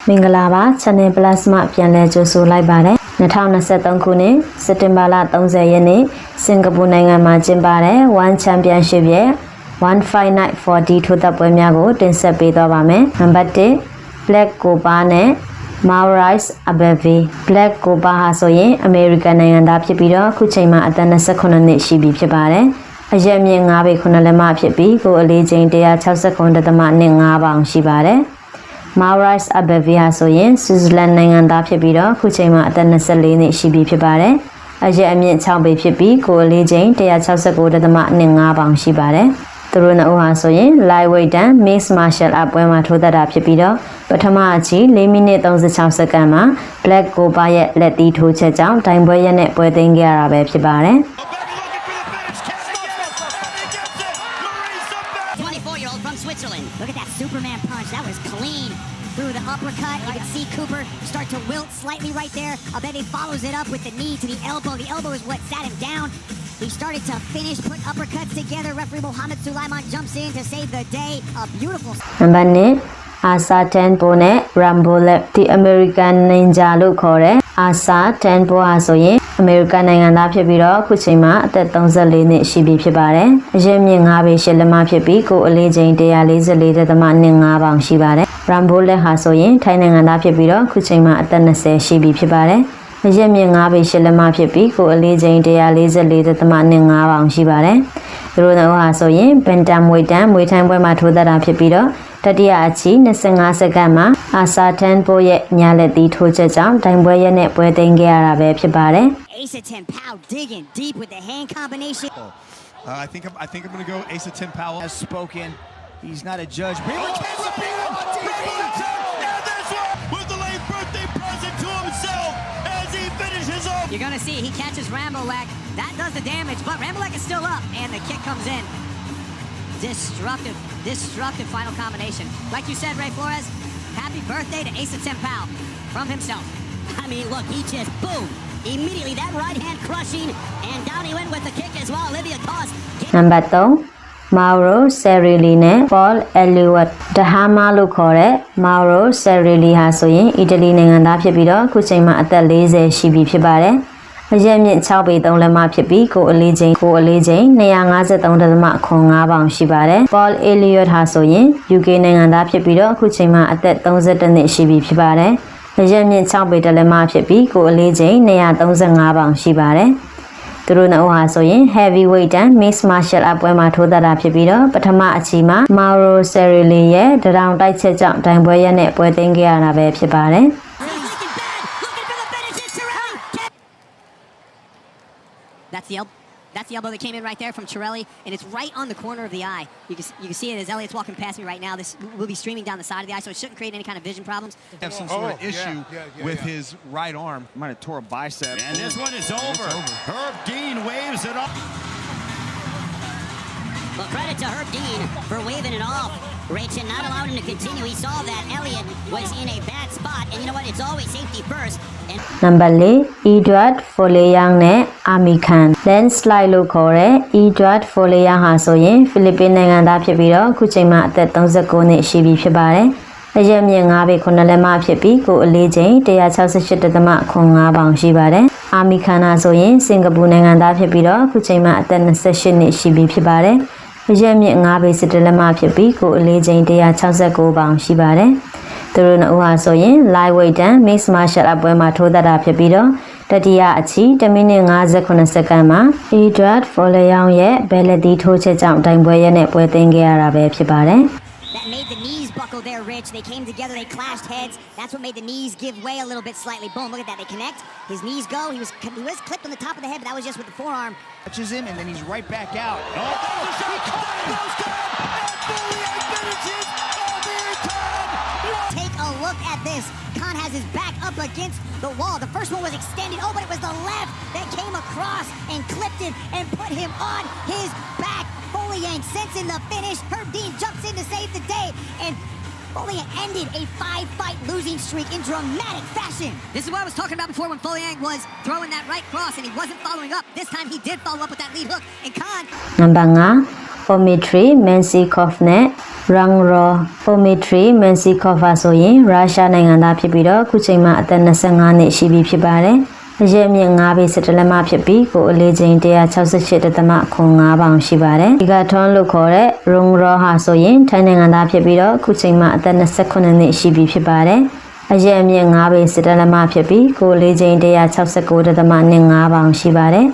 မင်္ဂလာပါ Channel Plus မှာပြန်လည်ကြိုဆိုလိုက်ပါတယ်2023ခုနှစ်စက်တင်ဘာလ30ရက်နေ့စင်ကာပူနိုင်ငံမှာကျင်းပတဲ့ One Championship ရဲ့ One Fight Night 4D ထိုးသက်ပွဲများကိုတင်ဆက်ပေးသွားပါမယ်နံပါတ်1 Black Copa နဲ့ Maurice Abbeville Black Copa ဟာဆိုရင်အမေရိကန်နိုင်ငံသားဖြစ်ပြီးတော့အခုချိန်မှာအသက်28နှစ်ရှိပြီဖြစ်ပါတယ်အရက်မြင့်9ပေ9လက်မဖြစ်ပြီးကိုအလေးချိန်169.25ပေါင်ရှိပါတယ်Maurice Abbeville ဟာဆိုရင်ဆွစ်ဇာလန်နိုင်ငံသားဖြစ်ပြီးတော့အခုချိန်မှာအသက်24နှစ်ရှိပြီဖြစ်ပါတယ်။အရက်အမြင့်6ပေဖြစ်ပြီးကိုယ်အလေးချိန်169.25ပေါင်ရှိပါတယ်။သူတို့နှစ်ဦးဟာဆိုရင် lightweight တန်း mixed martial art ပွဲမှာထိုးသက်တာဖြစ်ပြီးတော့ပထမအချီ4မိနစ်36စက္ကန့်မှာ Black Copa ရဲ့လက်သီးထိုးချက်ကြောင့်တိုင်ပွဲရက်နဲ့ပွဲသိမ်းခဲ့ရတာပဲဖြစ်ပါတယ်။ 24-year-old from Switzerland. Look at that Superman punch. That was clean. Through the uppercut, you can see Cooper start to wilt slightly right there. Abebe follows it up with the knee to the elbow. The elbow is what sat him down. He started to finish, put uppercuts together. Referee Mohammed Sulaiman jumps in to save the day. A beautiful... Number 9 Asa Tenpo နဲ့ Rambo Lep The American Ninja လို့ခေါ်တဲ့ Asa Tenpo ဟာဆိုရင်အမေရိကန်နိုင်ငံသားဖြစ်ပြီးတော့အခုချိန်မှာအသက်34နှစ်ရှိပြီဖြစ်ပါတယ်။အရက်မြင့်9ပေ8လက်မဖြစ်ပြီးကိုယ်အလေးချိန်144.25ပေါင်ရှိပါတယ်။ Rambo Lep ဟာဆိုရင်ထိုင်းနိုင်ငံသားဖြစ်ပြီးတော့အခုချိန်မှာအသက်20ရှိပြီဖြစ်ပါတယ်။အရက်မြင့်9ပေ8လက်မဖြစ်ပြီးကိုယ်အလေးချိန်144.25ပေါင်ရှိပါတယ်။သူတို့နှစ်ဦးဟာဆိုရင် Bantamweight တန်းမွေထိုင်းပွဲမှာထိုးသက်တာဖြစ်ပြီးတော့တတိယအချီ25စက္ကန့်မှာအာဆာတန်ပိုရဲ့ညာလက်သီးထိုးချက်ကြောင့်တိုင်ပွဲရက်နဲ့ပွဲသိမ်းခဲ့ရတာပဲဖြစ်ပါတယ် Asa Tempao digging deep with the hand combination. I think I'm going to go Asa Tempao has spoken. He's not a judge. With the late birthday present to himself as he finishes off. You're going to see he catches Rambolek. That does the damage, but Rambolek is still up and the kick comes in. Destructive final combination. Like you said, Ray Flores, happy birthday to Asa Tempao from himself. I mean, look, he just boom. Immediately that right hand crushing and down he went with the kick as well. Olivia Toss. Number 3 Mauro Cerilli နဲ့ Paul Elliott Dahama လို့ခေါ်တဲ့ Mauro Cerilli ဟာဆိုရင်အီတလီနိုင်ငံသားဖြစ်ပြီးတော့အခုချိန်မှာအသက်40ရှိပြီဖြစ်ပါတယ်အရက်မြင့်6ပေ3လက်မဖြစ်ပြီးကိုအလေးချိန်253.05ပေါင်ရှိပါတယ်။ Paul Elliott ဟာဆိုရင် UK နိုင်ငံသားဖြစ်ပြီးတော့အခုချိန်မှာအသက်32နှစ်ရှိပြီဖြစ်ပါတယ်။အရက်မြင့်6ပေ1လက်မဖြစ်ပြီးကိုအလေးချိန်235ပေါင်ရှိပါတယ်။သူတို့နှစ်ဦးဟာဆိုရင် heavyweight တန်း mixed martial art ပွဲမှာထိုးသက်တာဖြစ်ပြီးတော့ပထမအချီမှာ Mauro Cerilli ရဲ့တရောင်တိုက်ချက်ကြောင့်တိုင်ပွဲရက်နဲ့ပွဲသိမ်းခဲ့ရတာပဲဖြစ်ပါတယ်။ That's the elbow that came in right there from Chiarelli, and it's right on the corner of the eye. You can see it as Elliot's walking past me right now. This will be streaming down the side of the eye, so it shouldn't create any kind of vision problems. Have some sort of issue with his right arm. Might have tore a bicep. And this one is over. Herb Dean waves it off. Well, credit to Herb Dean for waving it off. Rachin not allowed him to continue. He saw that Elliot was in a bad spot, and you know what? It's always safety first. Number 4 Edward Folayang နဲ့ Ami Khan landslide လို့ခေါ်တဲ့ Edward Folayang ဟာဆိုရင်ဖိလစ်ပင်းနိုင်ငံသားဖြစ်ပြီးတော့အခုချိန်မှာအသက်39နှစ်ရှိပြီဖြစ်ပါတယ်။အရက်မြင့်9ပေ9လက်မဖြစ်ပြီးကိုအလေးချိန်168.05ပေါင်ရှိပါတယ်။ Ami Khan ဟာဆိုရင်စင်ကာပူနိုင်ငံသားဖြစ်ပြီးတော့အခုချိန်မှာအသက်28နှစ်ရှိပြီဖြစ်ပါတယ်။အရက်မြင့်9ပေ10လက်မဖြစ်ပြီးကိုအလေးချိန်169ပေါင်ရှိပါတယ်။သူတို့နှစ်ဦးဟာဆိုရင် lightweight တန်း mixed martial art ပွဲမှာထိုးသက်တာဖြစ်ပြီးတော့တတိယအချီ1မိနစ်59စက္ကန့်မှာ Edward Folayang ရဲ့ဘယ်လက်သီးထိုးချက်ကြောင့်တိုင်ပွဲရက်နဲ့ပွဲသိမ်းခဲ့ရတာပဲဖြစ်ပါတယ် That made the knees buckle there, Rich. They came together, they clashed heads. That's what made the knees give way a little bit slightly. Boom, look at that. They connect. His knees go. He was clipped on the top of the head, but that was just with the forearm. Touches him, and then he's right back out. Oh, that was a shot. Goes down. And Folayang finishes. Take a look at this. Khan has his back up against the wall. The first one was extended. Oh, but it was the left that came across and clipped it and put him on his back. Folayang sends in the finish. Herb Dean jumps in to save the day. And Folayang ended a 5-fight losing streak in dramatic fashion. This is what I was talking about before when Folayang was throwing that right cross and he wasn't following up. This time he did follow up with that lead hook. And Khan... Number 5 Dimitri Mensikov နဲ့ Rang Ro Omitri Mensikov ဟာဆိုရင်ရုရှားနိုင်ငံသားဖြစ်ပြီးတော့ခုချိန်မှာအသက်25နှစ်ရှိပြီဖြစ်ပါတယ်အရက်မြင့်9ပေ17လက်မဖြစ်ပြီးကိုအလေးချိန်168.5ပေါင်ရှိပါတယ်ဒီကထွန်းလို့ခေါ်တဲ့ Rung Ro ဟာဆိုရင်ထိုင်းနိုင်ငံသားဖြစ်ပြီးတော့ခုချိန်မှာအသက်28နှစ်ရှိပြီဖြစ်ပါတယ်အရက်မြင့်9ပေ17လက်မဖြစ်ပြီးကိုအလေးချိန်169.25ပေါင်ရှိပါတယ်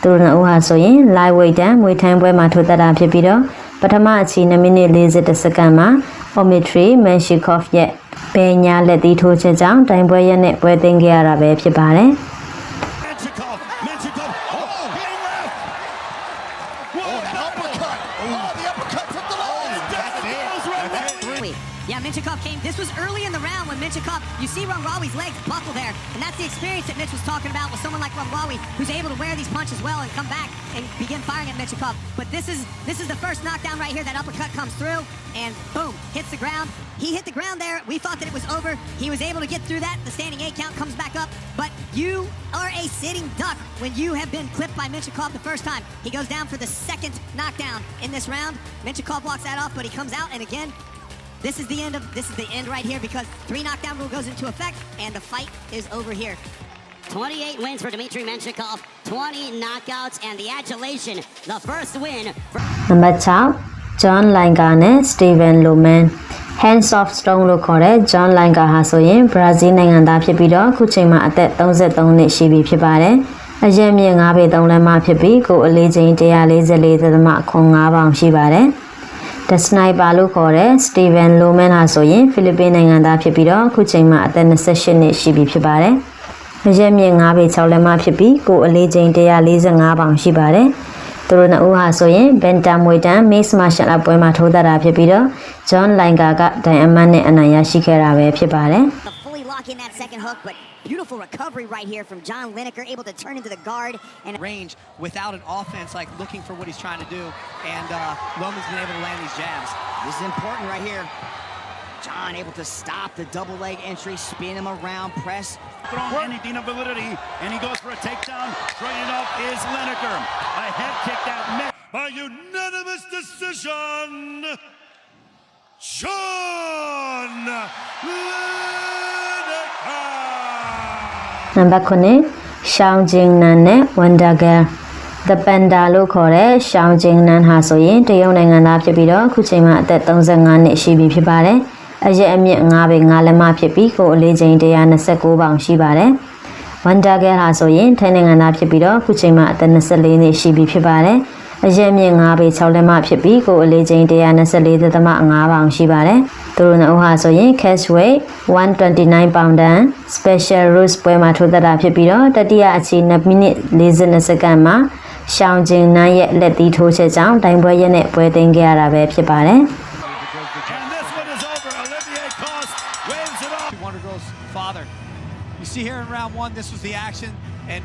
သူတို့နှစ်ဦးဟာဆိုရင် live weight တန်းမွေထိုင်းပွဲမှာထိုးသက်တာဖြစ်ပြီးတော့ပထမအချီ2မိနစ်40စက္ကန့်မှာ Omitri Menshikov ရဲ့ဘယ်ညာလက်သီးထိုးချက်ကြောင့်တိုင်ပွဲရက်နဲ့ပွဲသိမ်းခဲ့ရတာပဲဖြစ်ပါတယ်Menchikov. Oh, hitting left. Whoa, an uppercut. Oh, the uppercut from the left. That's it. Yeah, Menchikov came. This was early in the round when Menchikov, you see Rungwawi's legs buckle there, and that's the experience that Mitch was talking about with someone like Rungwawi, who's able to wear these punches well and come back and begin firing at Menchikov. But this is the first knockdown right here. That uppercut comes through, and boom, hits the ground. He hit the ground there. We thought that it was over. He was able to get through that. The standing 8 count comes back up. But you are a sitting duck when you have been clipped by Menchikov the first time. He goes down for the second knockdown in this round. Menchikov walks that off, but he comes out, and again, this is the end right here because 3 knockdown rule goes into effect, and the fight is over here. 28 wins for Dmitry Menchikov, 20 knockouts, and the adulation, the first win. Number 6 John Lineker နဲ့ Steven Loman Hands of Stone လို့ခေါ်တဲ့ John Lineker ဟာဆိုရင် Brazil နိုင်ငံသားဖြစ်ပြီးတော့ခုချိန်မှာအသက်33နှစ်ရှိပြီဖြစ်ပါတယ်အရက်မြင့်9ပေ3လက်မဖြစ်ပြီးကိုအလေးချိန်144.5ပေါင်ရှိပါတယ်The Sniper လို့ခေါ်တဲ့ Steven Loman ဟာဆိုရင်ဖိလစ်ပင်းနိုင်ငံသားဖြစ်ပြီးတော့ခုချိန်မှာအသက်28နှစ်ရှိပြီဖြစ်ပါတယ်အရက်မြင့်9ပေ6လက်မဖြစ်ပြီးကိုအလေးချိန်145ပေါင်ရှိပါတယ်သူတို့နှစ်ဦးဟာဆိုရင် Bantamweight တန်း Mixed Martial Art ပွဲမှာထိုးသက်တာဖြစ်ပြီးတော့ John Lineker ကဒိုင်အမတ်နဲ့အနိုင်ရရှိခဲ့တာပဲဖြစ်ပါတယ် Fully lock in that second hook, but beautiful recovery right here from John Lineker, able to turn into the guard and Range without an offense, like looking for what he's trying to do. And Loman's been able to land these jabs. this is important right here. John able to stop the double leg entry, spin him around, press. Thrown anything of validity, and he goes for a takedown. Straight it up is Lineker. A head kick that met by unanimous decision. John Lineker. Number 9 Xiao Jingnan နဲ့ Wonder Girl The Panda လို့ခေါ်တဲ့ Xiao Jingnan ဟာဆိုရင်တရုတ်နိုင်ငံသားဖြစ်ပြီးတော့ခုချိန်မှာအသက်35နှစ်ရှိပြီဖြစ်ပါတယ်အရက်အမြင့်9ပေ9လက်မဖြစ်ပြီးကိုအလေးချိန်129ပေါင်ရှိပါတယ် Wonder Girl ဟာဆိုရင်ထိုင်းနိုင်ငံသားဖြစ်ပြီးတော့ခုချိန်မှာအသက်24နှစ်ရှိပြီဖြစ်ပါတယ်အရက်မြင့်9ပေ6လက်မဖြစ်ပြီးကိုအလေးချိန်124.5ပေါင်ရှိပါတယ်သူတို့နှစ်ဦးဟာဆိုရင် catch weight 129 pound and special rules ပွဲမှာထိုးသက်တာဖြစ်ပြီးတော့တတိယအချီ2မိနစ်40စက္ကန့်မှာရှောင်းကျင်းနန်းရဲ့လက်သီးထိုးချက်ကြောင့်တိုင်ပွဲရက်နဲ့ပွဲသိမ်းခဲ့ရတာပဲဖြစ်ပါတယ် And this one is over. Olivier Coste wins it off. Wonder Girl's father. You see here in round 1, this was the action, and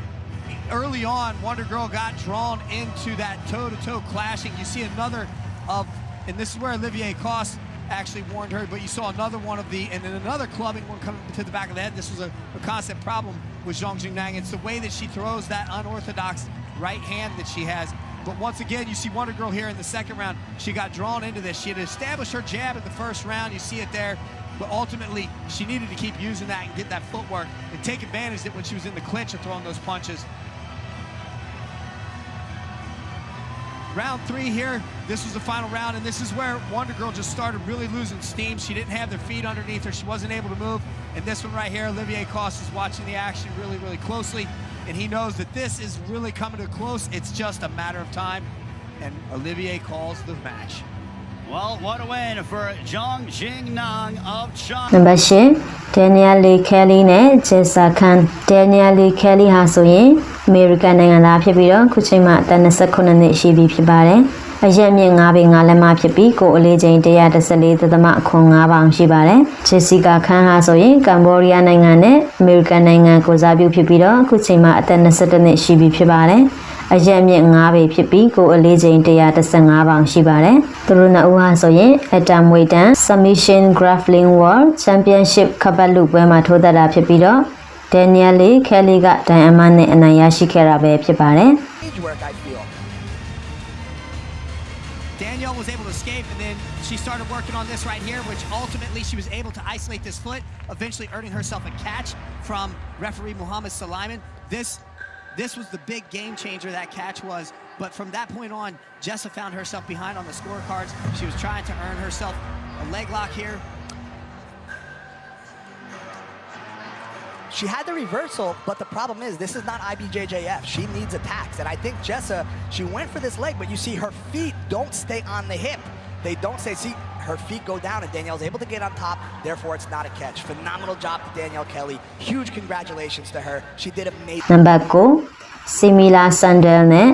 early on, Wonder Girl got drawn into that toe-to-toe clashing. You see another of, and this is where Olivier Coste actually warned her, but you saw another one of the, and then another clubbing one coming to the back of the head. This was a constant problem with Zhang Jingnang. It's the way that she throws that unorthodox right hand that she has. But once again, you see Wonder Girl here in the second round. She got drawn into this. She had established her jab in the first round. You see it there. But ultimately, she needed to keep using that and get that footwork and take advantage of it when she was in the clinch of throwing those punches. Round 3 here, this was the final round, and this is where Wonder Girl just started really losing steam. She didn't have their feet underneath her. She wasn't able to move. And this one right here, Olivier Coste is watching the action really, really closely, and he knows that this is really coming to a close. It's just a matter of time, and Olivier calls the match. Well, what a win for Zhang Jingnang of China. Number 10 Daniel Lee Kelly နဲ့ Jessa Khan Daniel Lee Kelly ဟာဆိုရင် American နိုင်ငံသားဖြစ်ပြီးတော့ခုချိန်မှာအသက်28နှစ်ရှိပြီဖြစ်ပါတယ်အရက်မြင့်9ပေ9လက်မဖြစ်ပြီးကိုအလေးချိန်114.5ပေါင်ရှိပါတယ် Jessica Khan ဟာဆိုရင် Cambodia နိုင်ငံနဲ့ American နိုင်ငံကိုစားပြုဖြစ်ပြီးတော့ခုချိန်မှာအသက်21နှစ်ရှိပြီဖြစ်ပါတယ်အရက်မြင့်9ပေဖြစ်ပြီးကိုအလေးချိန်115ပေါင်ရှိပါတယ်သူတို့နှစ်ဦးဟာဆိုရင် Atomweight တန်း Submission Grappling World Championship ခပ်ပတ်လူပွဲမှာထိုးသက်တာဖြစ်ပြီးတော့ Daniel Lee Kelly ကဒိုင်အမတ်နဲ့အနိုင်ရရှိခဲ့တာပဲဖြစ်ပါတယ် Danielle was able to escape, and then she she started working on this right here, which ultimately she was able to isolate this foot, eventually earning herself a catch from referee Muhammad Sulaiman. This was the big game changer, that catch was. But from that point on, Jessa found herself behind on the scorecards. She was trying to earn herself a leg lock here. She had the reversal, but the problem is this is not IBJJF. She needs attacks, and I think Jessa, she went for this leg, but you see her feet don't stay on the hip. They don't stay, see, her feet go down, and Danielle's able to get on top, therefore it's not a catch. Phenomenal job to Danielle Kelly. Huge congratulations to her. She did amazing. Number 2 Simila Sandel နဲ့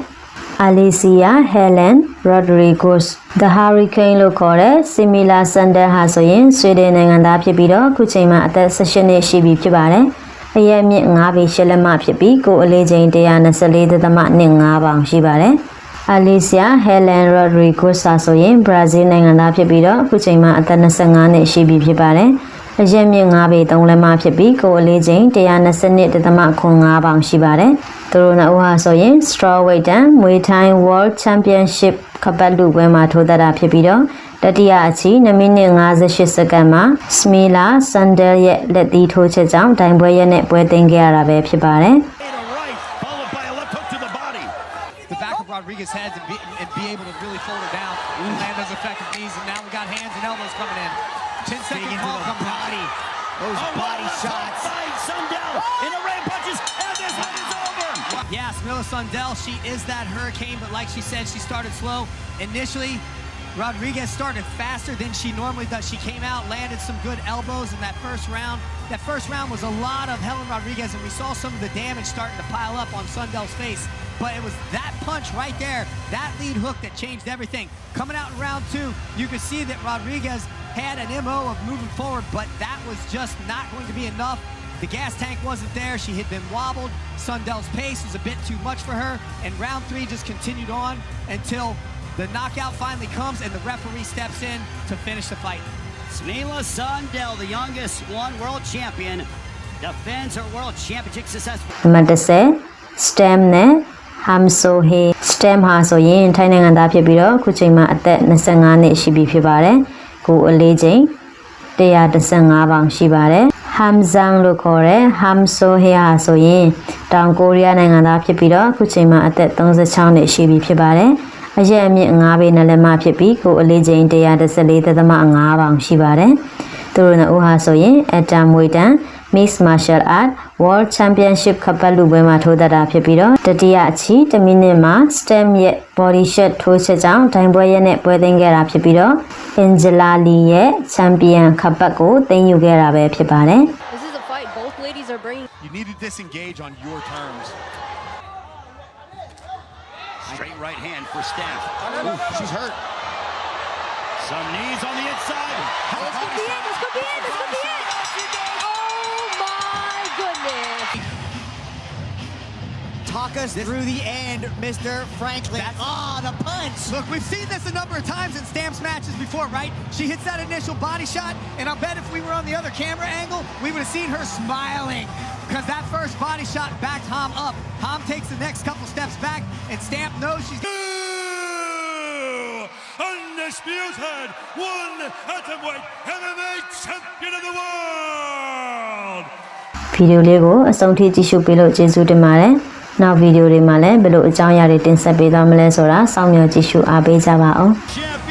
Alicia Helen Rodriguez The Hurricane လို့ခေါ်တဲ့ Simila Sandel ဟာဆိုရင်ဆွေဒင်နိုင်ငံသားဖြစ်ပြီးတော့အခုချိန်မှာအသက်18နှစ်ရှိပြီဖြစ်ပါတယ်။အရက်မြင့်9ပေရှစ်လက်မဖြစ်ပြီးကိုယ်အလေးချိန်124.25ပေါင်ရှိပါတယ်။ Alicia Helen Rodriguez ဟာဆိုရင်ဘရာဇီးနိုင်ငံသားဖြစ်ပြီးတော့အခုချိန်မှာအသက်25နှစ်ရှိပြီဖြစ်ပါတယ်။အရက်မြင့်9ပေ3လက်မဖြစ်ပြီးကိုယ်အလေးချိန်122.5ပေါင်ရှိပါတယ်။သူတို့နှစ်ဦးဟာဆိုရင် strawweight တန်းမွေထိုင်း World Championship ကပတ်လူပွဲမှာထိုးသက်တာဖြစ်ပြီးတော့တတိယအချီ2မိနစ်58စက္ကန့်မှာ Simila Sandel ရဲ့လက်သီးထိုးချက်ကြောင့်တိုင်ပွဲရက်နဲ့ပွဲသိမ်းခဲ့ရတာပဲဖြစ်ပါတယ်။ The back of Rodriguez's head and be able to really fold her down and land those effective knees, and now we got hands and elbows coming in. 10-second call comes body. Those body shots. Sundell in a rain punches, and this one is over. Yes, Mila Sundell, she is that hurricane, but like she said, she started slow. Initially, Rodriguez started faster than she normally does. She came out, landed some good elbows in that first round. That first round was a lot of Helen Rodriguez, and we saw some of the damage starting to pile up on Sundell's face. But it was that punch right there, that lead hook that changed everything. Coming out in round 2, you could see that Rodriguez had an MO of moving forward, but that was just not going to be enough. The gas tank wasn't there. She had been wobbled. Sundell's pace was a bit too much for her, and round 3 just continued on until the knockout finally comes and the referee steps in to finish the fight. Simila Sundell, the youngest one world champion, defends her world championship successfully. Number 10 Stem နဲ့ Hamsohe Stem ဟာဆိုရင်ထိုင်းနိုင်ငံသားဖြစ်ပြီးတော့အခုချိန်မှာအသက်25နှစ်ရှိပြီဖြစ်ပါတယ်။ကိုယ်အလေးချိန်115ပေါင်ရှိပါတယ်။ Hamzang လို့ခေါ်တဲ့ Hamsohe ဟာဆိုရင်တောင်ကိုရီးယားနိုင်ငံသားဖြစ်ပြီးတော့အခုချိန်မှာအသက်36နှစ်ရှိပြီဖြစ်ပါတယ်။အရက်အမြင့်9ပေနဲ့လက်မဖြစ်ပြီးကိုယ်အလေးချိန်114.5ပေါင်ရှိပါတယ်။သူတို့နှစ်ဦးဟာဆိုရင်အတမ်ဝေးတန် Mixed Martial Art World Championship ကပတ်လူပွဲမှာထိုးသက်တာဖြစ်ပြီးတော့တတိယအချီ1မိနစ်မှာ Stem ရဲ့ body shot ထိုးချက်ကြောင့်တိုင်ပွဲရက်နဲ့ပွဲသိမ်းခဲ့တာဖြစ်ပြီးတော့ Angela Lee ရဲ့ Champion ကပတ်ကိုသိမ်းယူခဲ့တာပဲဖြစ်ပါတယ်။ This is a fight both ladies are bringing. You need to disengage on your terms. Straight right hand for Steph. Ooh, she's hurt. Some knees on the inside. This could be it. This could be it. This could be it. Oh my goodness. Talk us through the end, Mr. Franklin. The punch. Look, we've seen this a number of times in Stamps matches before, right? She hits that initial body shot, and I'll bet if we were on the other camera angle, we would have seen her smiling. Because that first body shot backed Ham up. Ham takes the next couple steps back, and Stamp knows she's... Undisputed one atomweight MMA champion of the world. ဗီဒီယိုလေးကိုအဆုံးထိကြည့်ရှုပေးလို့ကျေးဇူးတင်ပါတယ်။နောက်ဗီဒီယိုတွေမှာလည်းဘယ်လိုအကြောင်းအရာတွေတင်ဆက်ပေးသွားမလဲဆိုတာစောင့်မျှော်ကြည့်ရှုအားပေးကြပါဦး။